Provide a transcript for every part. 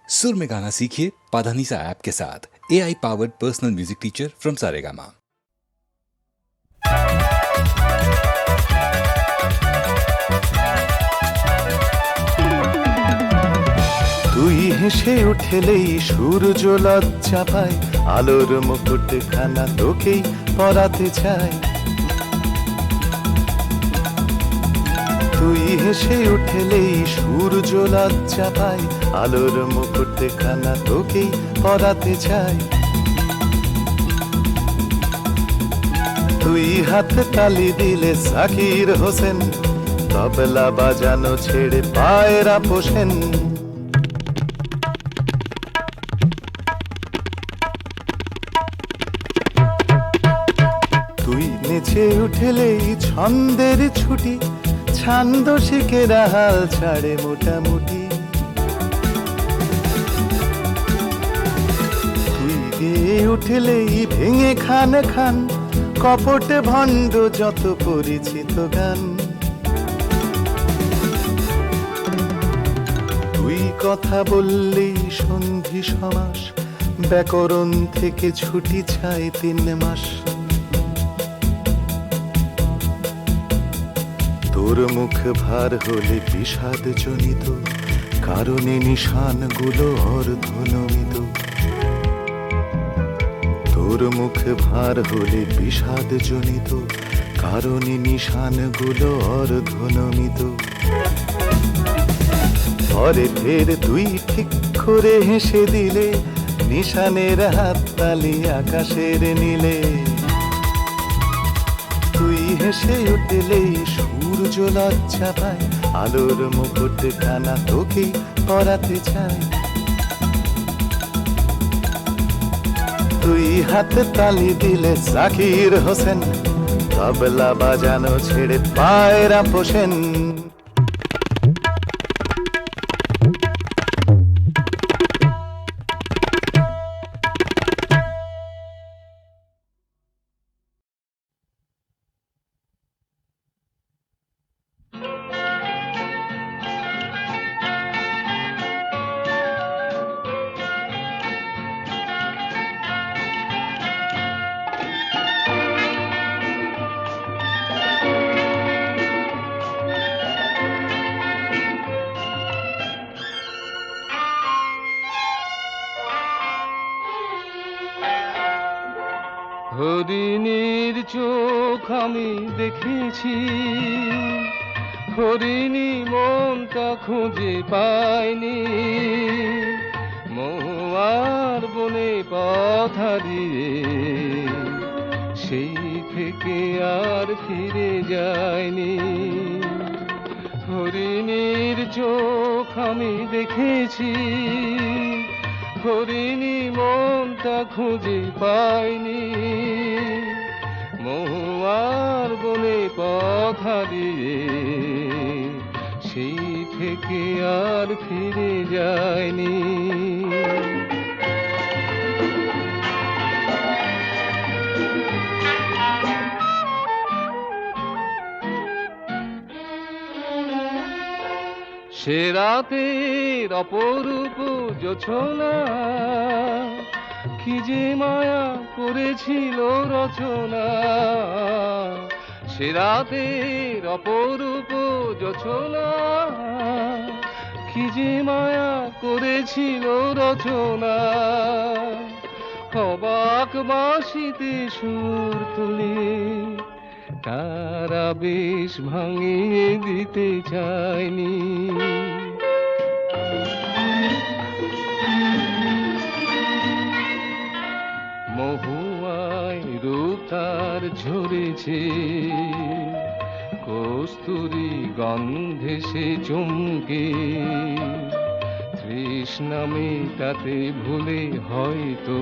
सुर में गाना सीखिए पाधानीसा ऐप के साथ। AI powered personal music teacher from Saregama. তুই হেসে উঠলেই সূর্য লজ্জা পায়, আলোর মুকুট খানা তোকেই পরাতে চায়। তুই হেসে উঠলেই সূর্য লজ্জা পায়, আলোর মুকুট খানা তোকেই পরাতে চায়। তুই হাতে তালি দিলে জাকির হোসেন, তবলা বাজানো ছেড়ে পায়রা পোষেন। তুই নেচে উঠলেই ছন্দের ছুটি, ছন্দ শিখে হাল ছাড়ে মোটামুটি। তুই গেয়ে উঠলেই ভেঙে খান খান, কপট ভণ্ড যত পরিচিত গান। তুই কথা বললেই সন্ধি সমাস, ব্যাকরণ থেকে ছুটি চাই 3 মাস। তোর মুখ ভার হলে বিষাদ জনিত, কারণে নিশানগুলো অর্ধনমিত। তোর মুখ ভার হলে বিষাদ জনিত, কারণে নিশানগুলো অর্ধনমিত। পরে ফের তুই ঠিক করে হেসে দিলে, নিশানের হাততালি আকাশের নীলে। তুই হেসে উঠলেই সূর্য লজ্জা পায়, আলোর মুকুট খানা তোকেই পরাতে চায়। তুই হাতে তালি দিলে জাকির হোসেন, তবলা বাজানো ছেড়ে পায়রা পোষেন। হরিণীর চোখ আমি দেখেছি, হরিণী মনটা খুঁজে পাইনি। মহুয়ার বনে পথ হারিয়ে সেই থেকে আর ফিরে যায়নি। হরিণীর চোখ আমি দেখেছি, হরিণী মনটা খুঁজে পাইনি। মহুয়ার বনে পথ হারিয়ে সেই থেকে আর ফিরে যায়নি। সে রাতের অপরূপ জোছনা, কি যে মায়া করেছিল রচনা। সে রাতের অপরূপ জোছনা, কি যে মায়া করেছিল রচনা। অবাক বাঁশিতে সুর তুলে তারা বেশ ভাঙিয়ে দিতে চায়নি। মহুয়ায় রূপ তার ঝরেছে, কস্তুরী গন্ধে সে চমকে। তৃষ্ণা মেটাতে ভুলে হয়তো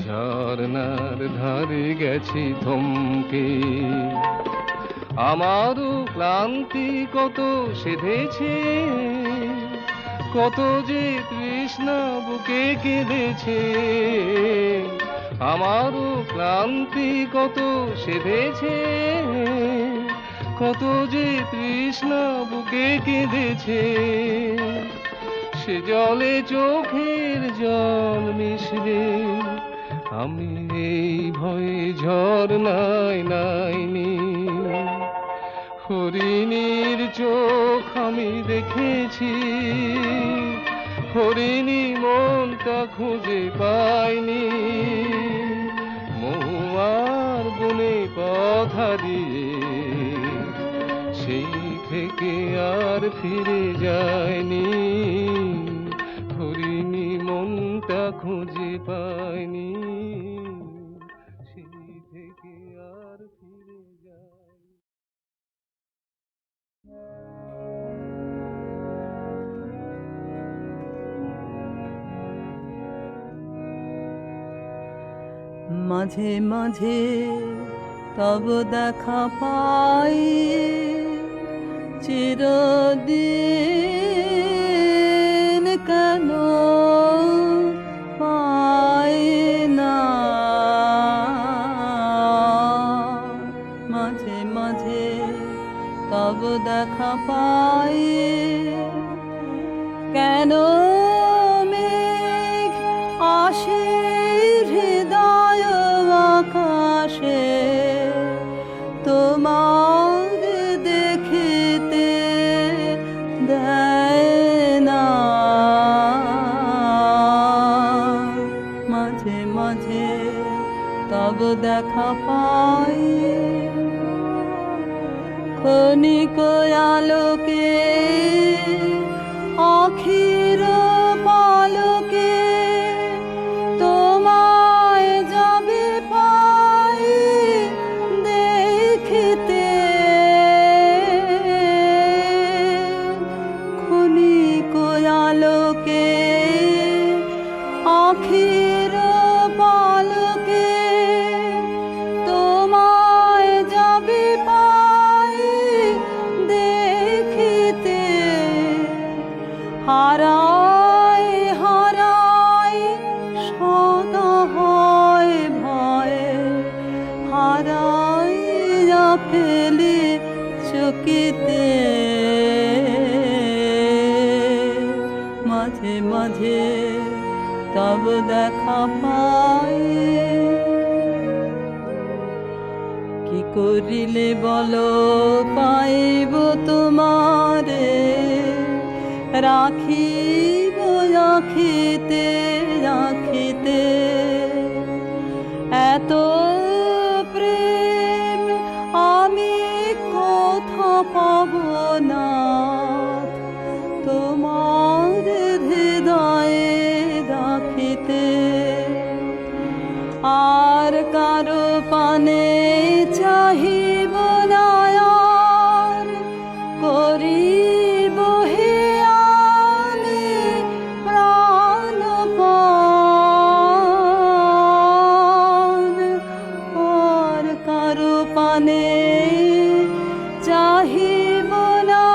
ঝরনার ধারে গেছে থমকে। আমারও ক্লান্তি কত সেধেছে, কত যে তৃষ্ণা বুকে কেঁদেছে। আমারও ক্লান্তি কত সেধেছে, কত যে তৃষ্ণা বুকে কেঁদেছে। সে জলে চোখের জল মিশবে, আমি এই ভয়ে ঝরনায় নাইনি। হরিণীর চোখ আমি দেখেছি, হরিণী মনটা খুঁজে পাইনি। মহুয়ার বনে পথ হারিয়ে সেই থেকে আর ফিরে যায়নি। হরিণী মনটা খুঁজে পায়নি, সেই থেকে আর ফিরে যায়নি। মাঝে মাঝে তব দেখা পাই, চিরদিন কেন পাই না। মাঝে মাঝে তব দেখা পাই, কেন মেঘ আসে হৃদয় আকাশে, তোমার দেখিতে দেয় না। মাঝে মাঝে তব দেখা পাই, ক্ষণিক আলোকে আখির পালকে, তোমায় যাবে পাই দেখিতে। ক্ষণিক আলোকে আখির পালকে, তোমায় যাবে পাই দেখিতে। হারায় হারায় সদা হয় ভয়ে, হারাইয়া ফেলি চকিতে। মাঝে মাঝে তব দেখা পাই, কি করিলে বলো পাইব তোমারে, রাখিব রাখিতে রাখিতে। এত প্রেম আমি কোথা পাব না, তোমার হৃদয়ে রাখিতে। আর কারো পানে চাহিব না, আর করিব হে আমি প্রাণপণ। আর কারো পানে চাহিব না,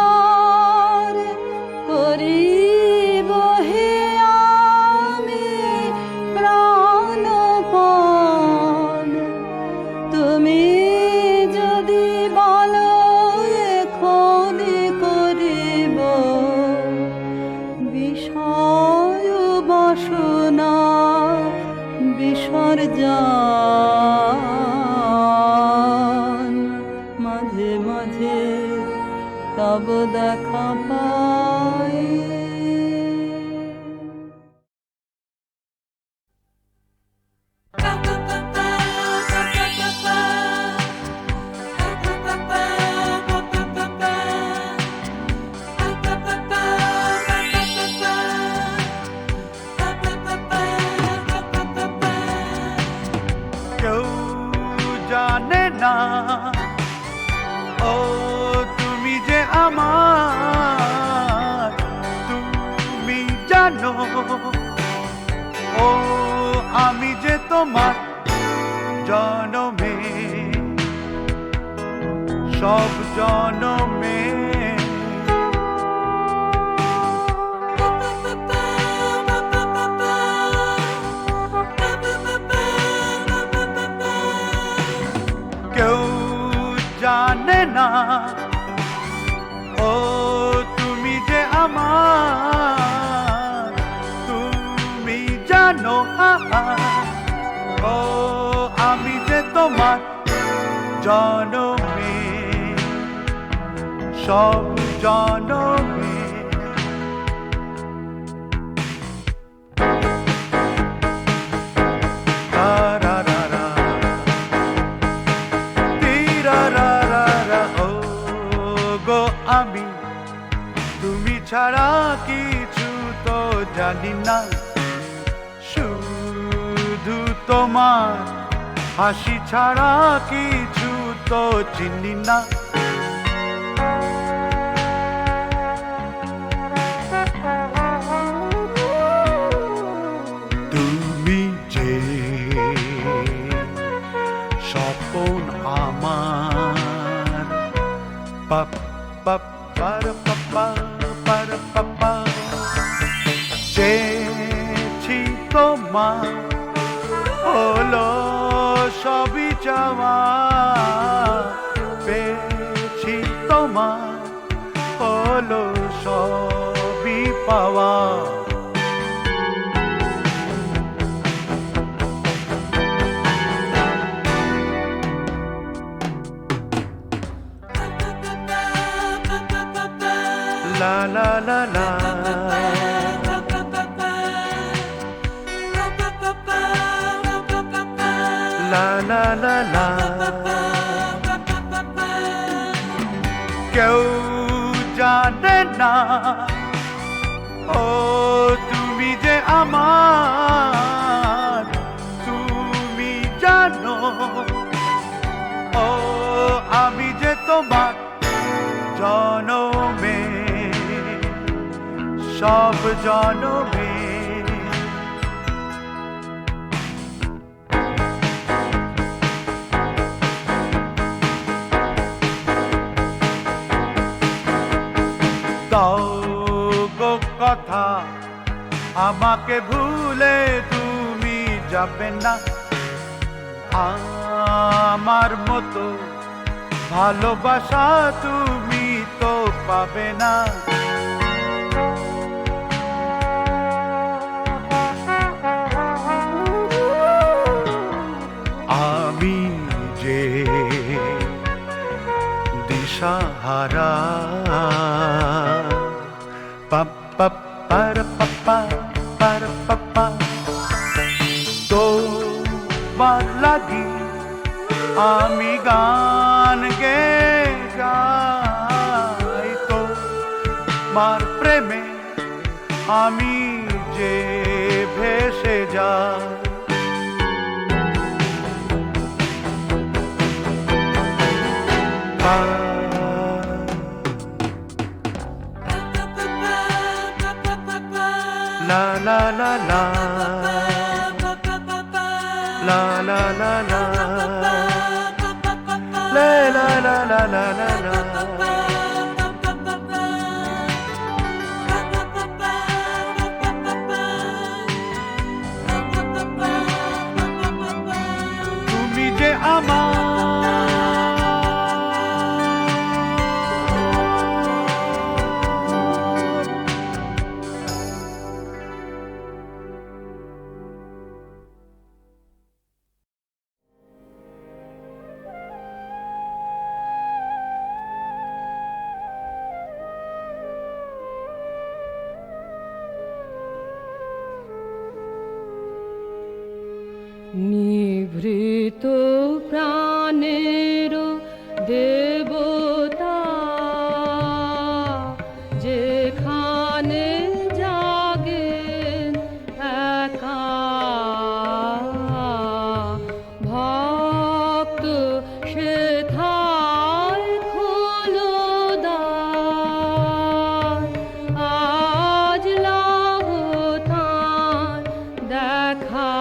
আর করিব হে আমি প্রাণপণ। তুমি যদি বলো এখনি করিব বিষয় বাসনা বিসর্জন। মাঝে মাঝে তব দেখা পাই। কেউ জানে না ও তুমি যে আমার, তুমি জানো ও আমি যে তোমার জনমে সব জনমে। কেউ জানে না ও তুমি যে আমার, জানো ও আমি যে তোমার জনমে সব জনমে ও গো আমি তুমি ছাড়া কিছু তো জানি না শুধু তোমার হাসি ছাড়া কিছু তো চিনি না তুমি যে স্বপন আমার পাপ পাপ পার পাপা পার পাপা চেয়েছি তোমার হলো সবই চাওয়া পেয়েছি তোমার হলো সবই পাওয়া la la la la la la la la কেউ জানে না ও তুমি যে আমার তুমি জানো ও আমি যে তোমার জনমে সব জনমে দাও গো কথা আমাকে ভুলে তুমি যাবে না আমার মতো ভালোবাসা তুমি তো পাবে না আমি যে দিশাহারা পাপ পাপ পার পাপা পার পাপা তোমার লাগি আমি গান গে যাই তোমার প্রেমে আমি যে ভেসে যাই la la la la la la la la la la la la la la তুমি যে আমার নিভৃত প্রাণের দেবতা যেখানে জাগেন একা ভক্ত সেথায় খোলো দ্বার আজ লাগতান দেখা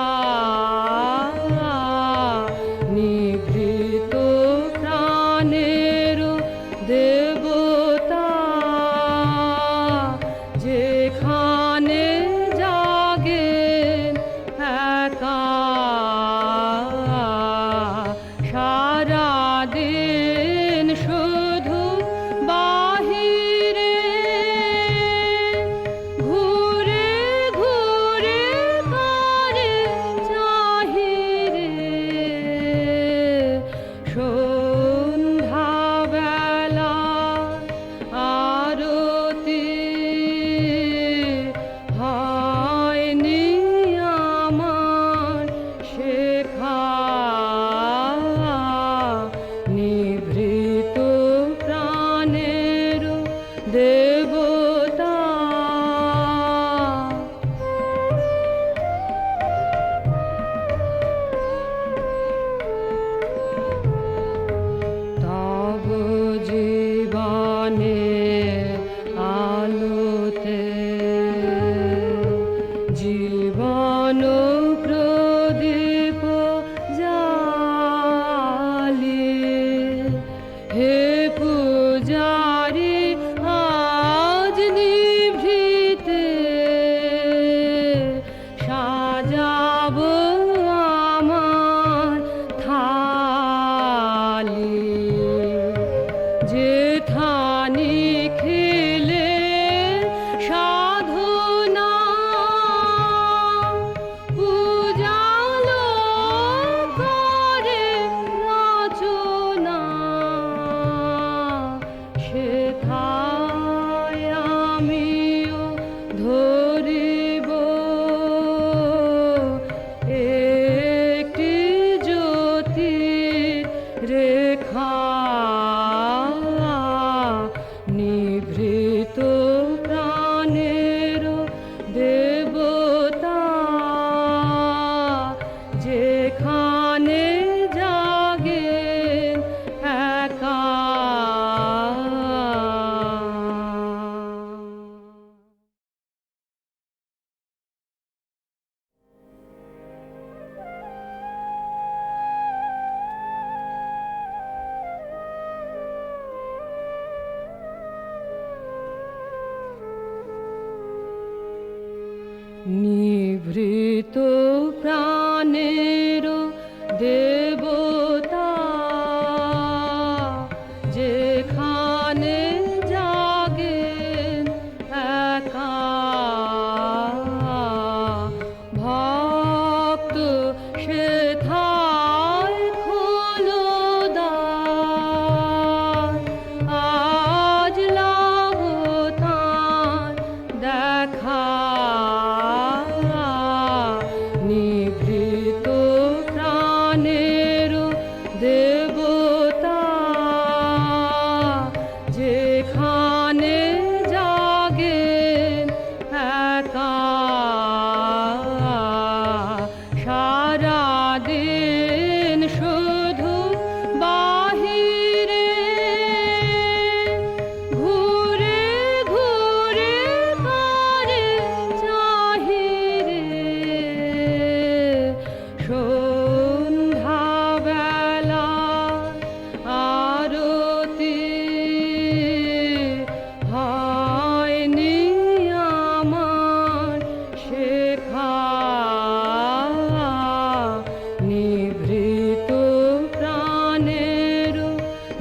জীবন প্রদীপ জালিয়ে হে পূজারি আজ নিভৃতে সাজাব আমার থালি যেথানি খেলে সাধনা পূজালো করে রচনা সেথায় আমিও ধরিব একটি জ্যোতির রেখা নিভৃত প্রাণের দেবতা যেখানে জাগে একা নিভৃত প্রাণের দেবতা যেখানে জাগেন একা ভক্ত সেথায় খোলো দ্বার আজ লাগতান দেখা নিভৃত প্রাণের দেবতা যেখানে জাগেন একা সারাদিন শুধু বাহিরে ঘুরে ঘুরে করে চাহিরে সন্ধ্যাবেলা আরতি হয়নি আমার শেখা নিভৃত প্রাণের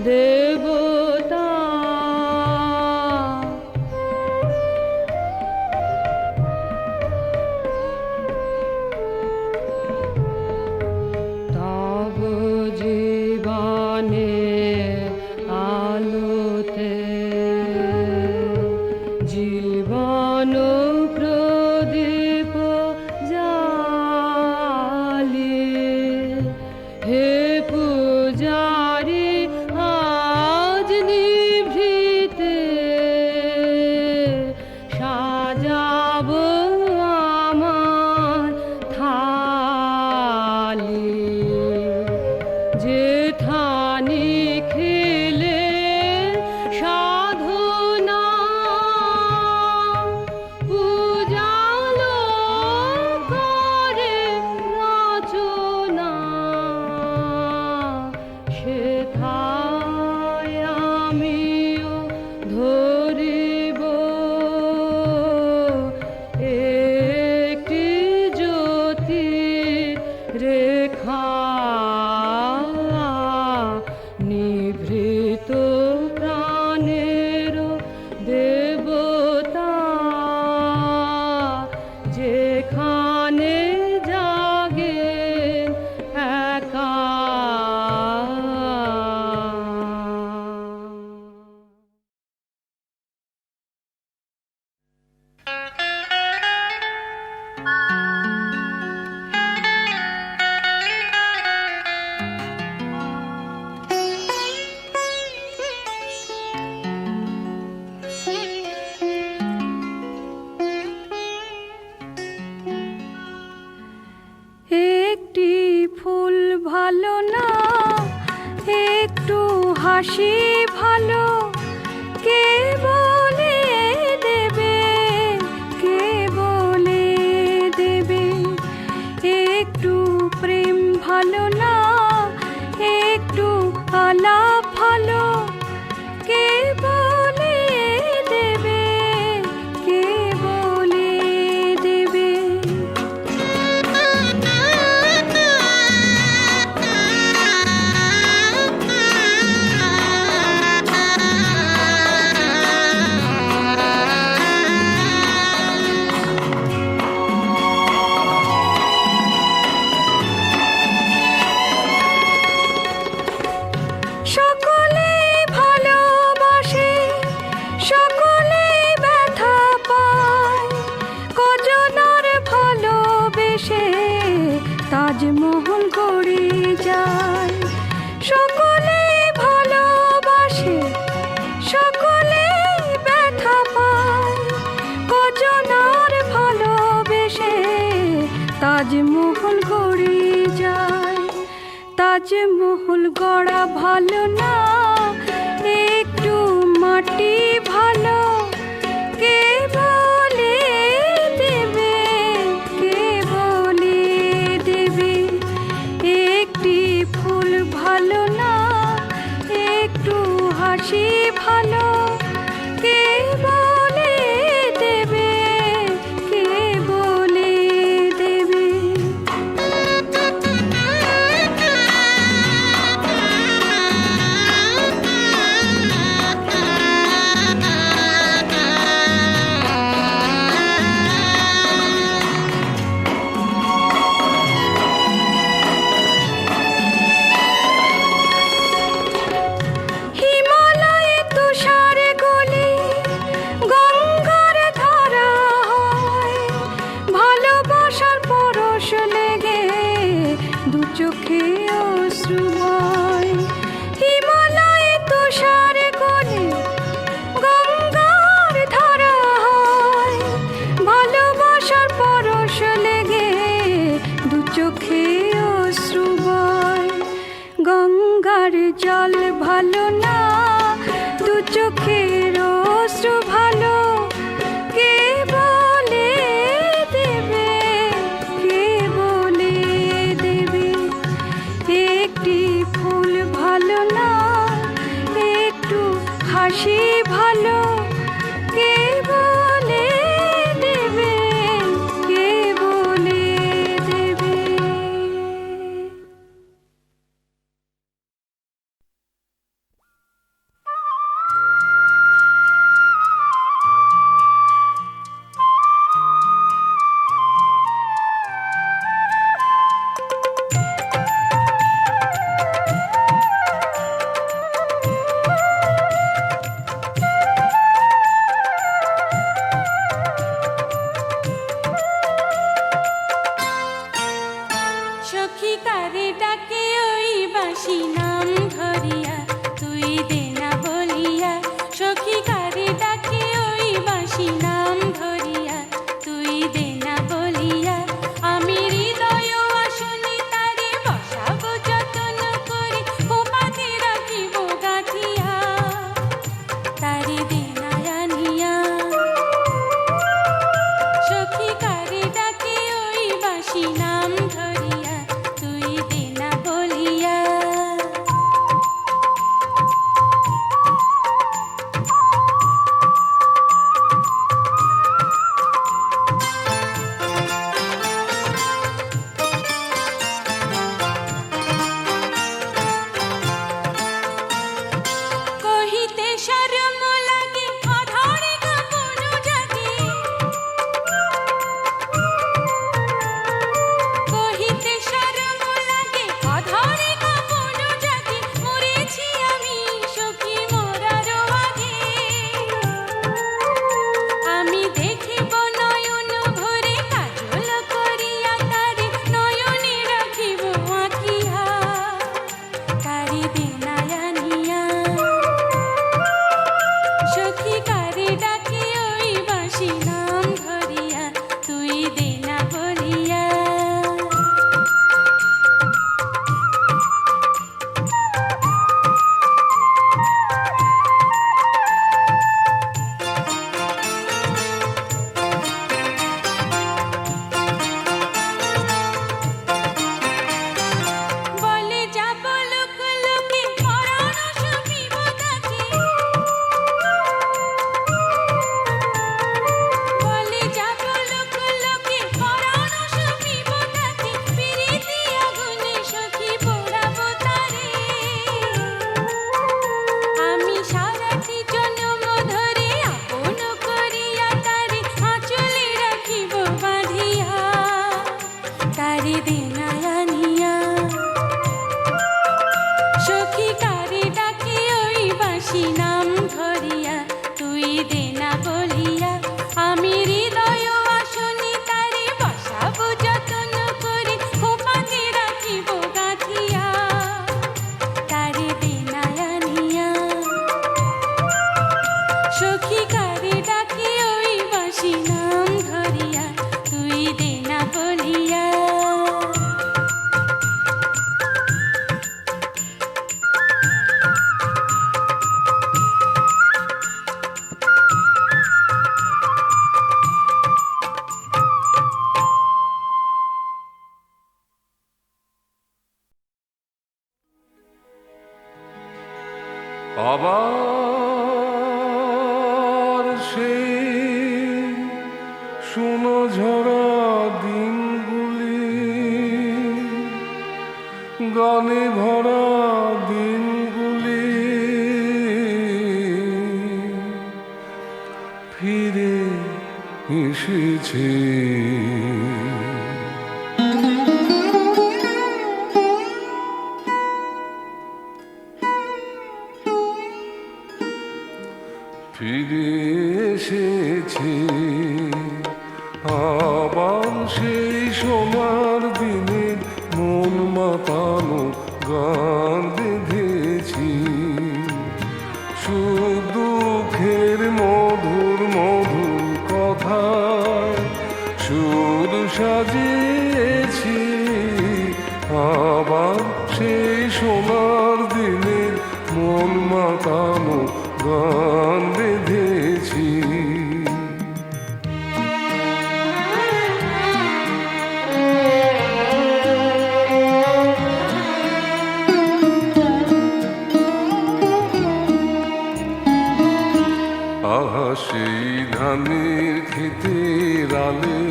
দেবতা তব জীবনে আলোতে জীবন প্রদীপ জালিয়ে হে পূজারি আজ নিভৃতে সাজাব আমার থালি যেথানি খেলে সাধনা পূজালো করে রচনা সেথায় আমিও ধরিব একটি জ্যোতির রেখা নিভৃত প্রাণের দেবতা যেখানে জাগেন একা একটি ফুল ভালো না একটু হাসি ভালো কে বলে দেবে কে বলে বেশে তাজমহল গড়ে যায়। সকলে ভালোবাসে, সকলে ব্যথা পায়, কজন আর ভালোবেসে তাজমহল গড়ে যায়। তাজমহল গড়া ভালো না, একটু মাটি ভালো। কে বলে দেবে, কে বলে দেবে, একটি ফুল ভালো না, একটু হাসি ভালো। কে বলে দেবে, কে বলে দেবে। হিমালয়ে তুষার গলে গঙ্গার ধারা হয়, ভালোবাসার পরশ লেগে দু চোখে অশ্রু বয়। হিমালয়ে তুষার গলে গঙ্গার ধারা হয়, ভালোবাসার পরশ লেগে দু চোখে অশ্রু বয়। গঙ্গার জল ভালো না, দু চোখের অশ্রু ভালো। কে বলে দেবে, কে বলে দেবে, একটি ফুল ভালো না, একটু হাসি ভালো। কে বলে দেবে, কে বলে দেবে। সখী কারে ডাকে ওই বাঁশি নাম ধরিয়া, তুই দে না বলিয়া। সখী কারে ডাকে ওই বাঁশি নাম ধরিয়া, তুই দে না বলিয়া। আমি হৃদয় আসনে তারে বসাবো যতন করে, খোপাতে রাখিব গাঁথিয়া, তারে দে না আনিয়া। সখী কারে ডাকে ওই বাঁশি নাম ধরিয়া, তুই দে না বলিয়া। কহিতে শরম লাগে, অধরে কাঁপন জাগে। কহিতে শরম লাগে, অধরে কাঁপন জাগে। মরেছি আমি সখী মরার আগে। আমি দেখিব নয়ন ভরে, কাজল করিয়া তারে নয়নে রাখিব আঁকিয়া, তারে দে না আনিয়া। সখী কারে ডাকে ওই বাঁশি নাম ধরিয়া, তুই দে না বলিয়া। বলে যাব লোক লোকে, পরাণ শুনিব তাকে। বলে যাব লোক লোকে, পরাণ শুনিব তাকে। পিরিতি আগুনে সখী পোড়াবো তারে। আমি সারাটি জনম ধরে আপন করিয়া তারে আঁচলে রাখিব বাঁধিয়া, তারে দে না আনিয়া। সখী কারে ডাকে ওই বাঁশি নাম ধরিয়া, তুই দে না বলিয়া। আমি হৃদয় আসনে তারে বসাবো যতন আবার সেই সোনা ঝরা দিনগুলি, গানে ভরা দিনগুলি ফিরে এসেছে। ফিরে এসেছে আবার সেই সোনার দিনের মন মাতানো গান বেঁধেছি। সুখ দুঃখের মধুর মধুর কথায় সুর সাজিয়েছি। আবার সেই সোনার দিনের মন মাতানো গান বেঁধেছি। আহা সেই ধানের ক্ষেতের আলে,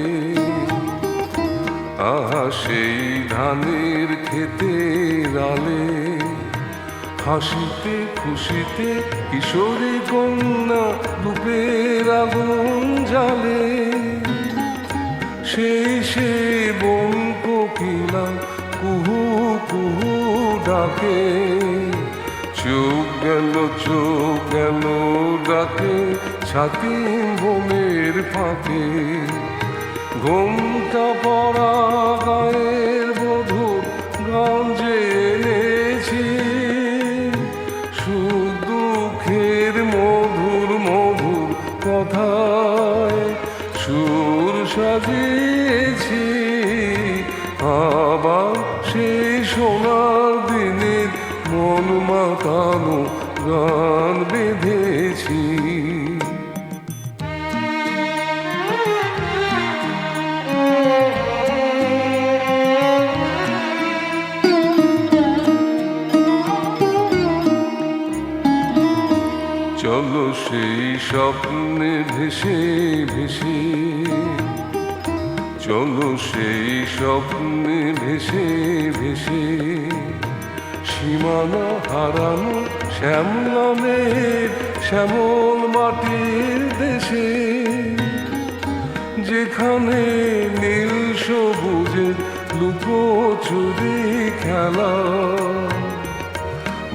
আহা সেই ধানের ক্ষেতের আলে, হাসিতে খুশিতে কিশোরী কন্যা রূপের আগুন জ্বালে। সেই সে বন কোকিলা কুহু কুহু ডাকে, চোখ গেল ডাকে ছাতি বনের ফাঁকে। ঘোমটা পরা গায়ের বধূর গান যে এনেছি। সুখ দুঃখের মধুর মধুর কথায় সুর সাজিয়েছি। আবার সেই সোনার দিনের মন মাতানো গান বেঁধেছি। চলো সেই স্বপ্নে ভেসে ভেসে, চলো সেই স্বপ্নে ভেসে ভেসে, সীমানা হারানো শ্যামলামের শ্যামল মাটির দেশে। যেখানে নীল সবুজের লুকোচুরি খেলা,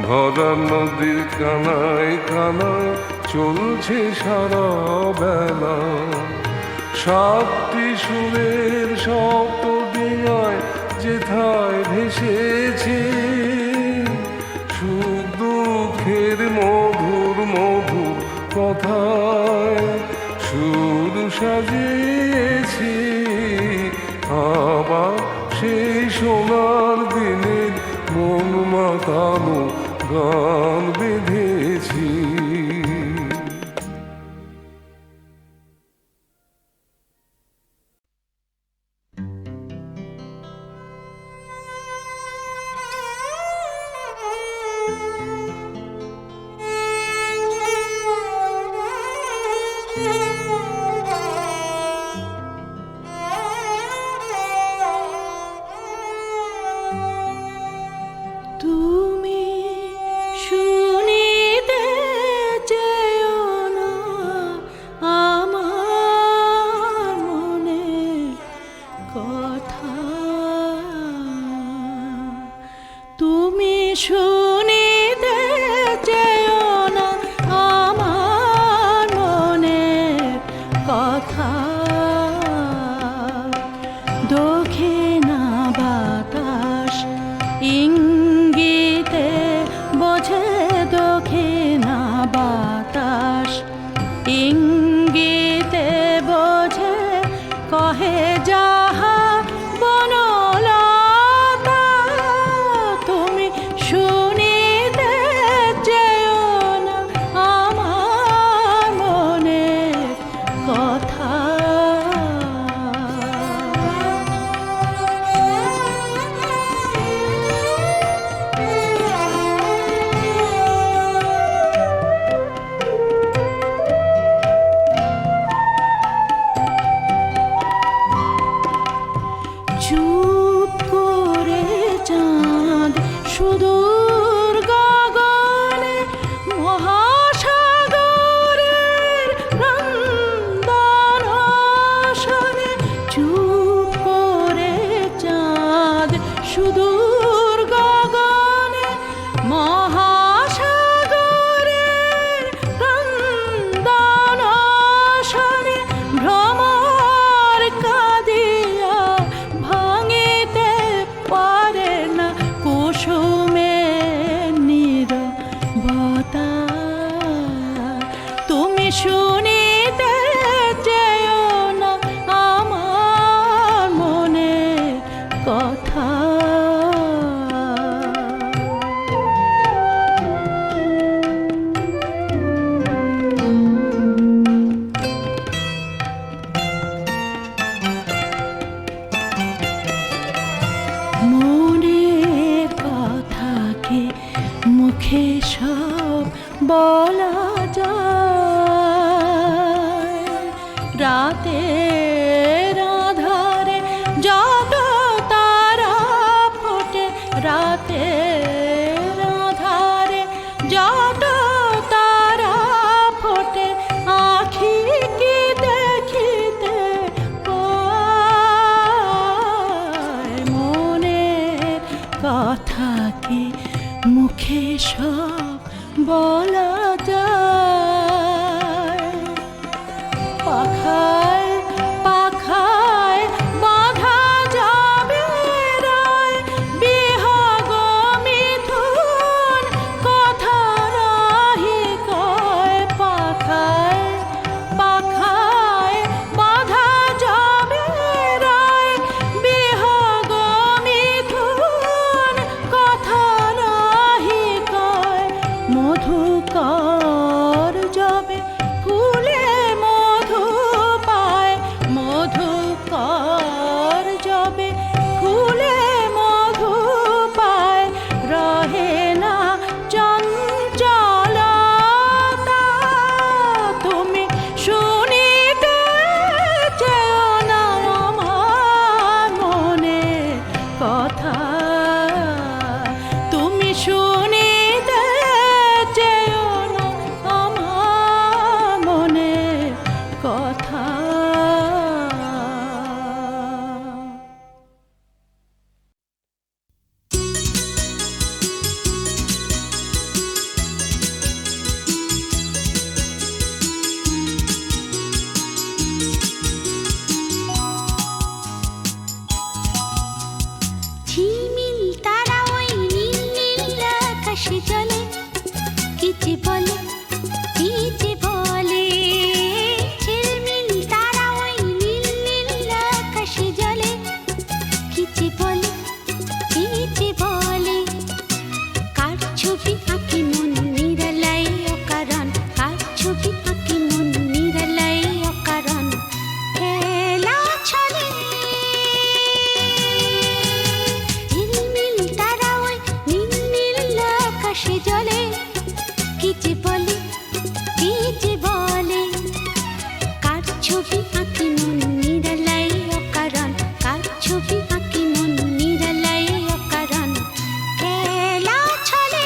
ভরা নদীর কানায় কানায় চলছে সারা বেলা। সাতটি সুরের সপ্ত ডিঙায় যেথায় ভেসেছে। সুখ দুঃখের মধুর মধুর কথায় সুর সাজিয়েছি। আবার সেই সোনার দিনের মন মাতানো গান বেঁধেছি। তুমি শুনিতে চেয়েও না আমার মনের কথা। তুমি শুনিতে চেয়েও না আমার মনের কথা। দক্ষিণা বাতাস ইঙ্গিতে বোঝে, দক্ষিণা বাতাস ইঙ্গিতে বোঝে, কহে যাহা বনলতা। তুমি শুনিতে চেয়েও না আমার মনের কথা। সব বলা যায়। রাতের আধারে যত তারা ফোটে, রাতের আধারে যত তারা ফোটে, আখি কি দেখিতে পায়। মনের কথা কি মুখে সব বলা যায়। পাখায় পাখায় বাঁধা যাবে রায়, বিহগ মিথুন কথা রাহি কয়। পাখায় পাখায় বাঁধা যাবে রায়, বিহগ মিথুন কথা রাহি কয়। মধুকর যাবে ফুলে মধু পায়, মধুকর যাবে ফুলে মধু পায়। রহে না চঞ্চলতা, তুমি শুনিতে চেও না আমার মনের কথা। তুমি শুনিতে চেও না আমার মনের কথা। ঝিলমিল তারা ওই নীল নীল আকাশে জ্বলে, কিচি বলে কিচি বলে। ঝিলমিল তারা ওই নীল নীল আকাশে জ্বলে, কিচি বলে কিচি বলে। কার ছবি আঁকি মন নিরালাই অকারণ, কার ছবি আঁকি মন নিরালাই অকারণ। খেলা ছলে ঝিলমিল তারা ওই নীল নীল আকাশে জ্বলে, কিচি বলে কিচি বলে। কার ছবি আঁকি মন নিরালাই অকারণ, কার ছবি আঁকি মন নিরালাই অকারণ। খেলা ছলে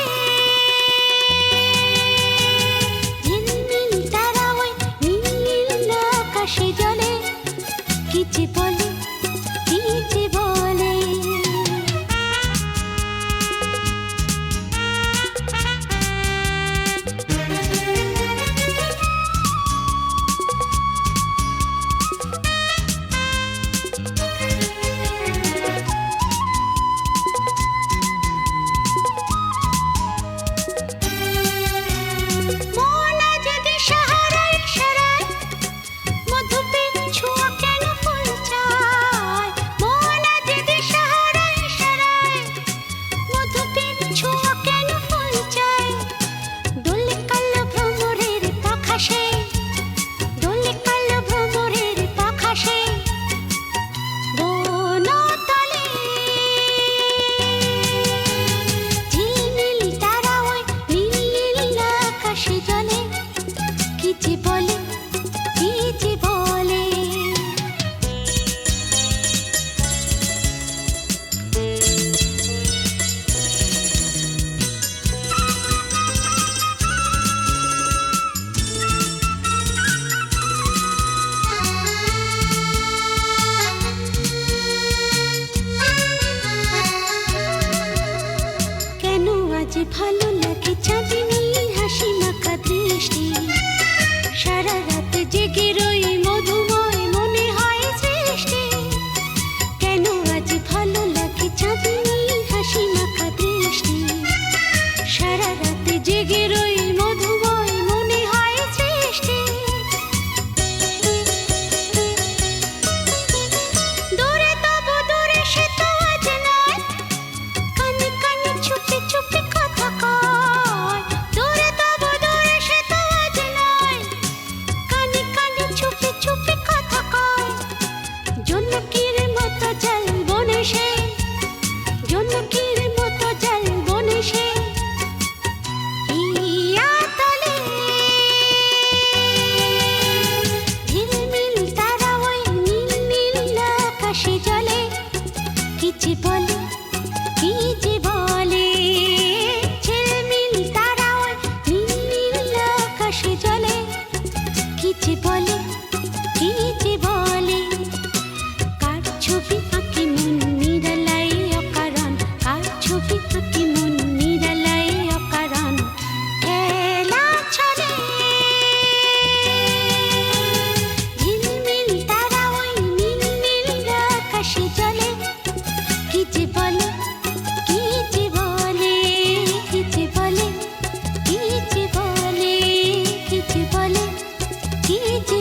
ঝিলমিল তারা ওই নীল নীল আকাশে জ্বলে, কিচি বলে কিচি বলে। মন যদি সাহারায় সারায়, মধুপের ছোঁয়া কেন ফুল চায়। মন যদি সাহারায় সারায়, মধুপের ছোঁয়া কেন ফুল চায়। দোলে কালো ভ্রমরের পাখাশে, দোলে কালো ভ্রমরের পাখাশে। বনতলে ঝিলমিল তারা ওই নীল নীল আকাশে জ্বলে, কিচি বলে কিচি বলে। কেন আজ ভালো লাগে চাঁদিনীর হাসি মাখা দৃষ্টি। সারা রাত জেগে রই মধুময় মনে হয় সৃষ্টি। কেন আজ ভালো লাগে চাঁদিনীর হাসি মাখা দৃষ্টি। সারা রাত জেগে রই মধুময় মনে হয় সৃষ্টি। দূরে তবু দূরে সে তো আজ নয়, কানে কানে চুপি চুপি কথা কয়। দূরে তবু দূরে সে তো আজ নয়, কানে কানে চুপি চুপি কথা কয়। জনকির মতো জল বনে সে, জনকির মতো জল বনে সে। এই ছবি আঁকি মন নিরালাই অকারণ, কার ছবি আঁকি মন নিরালাই অকারণ। খেলা চলে ঝিলমিল তারা ওই নীল আকাশে জলে, কি যে বলে কি যে বলে কি যে বলে কি যে বলে কি যে বলে কি যে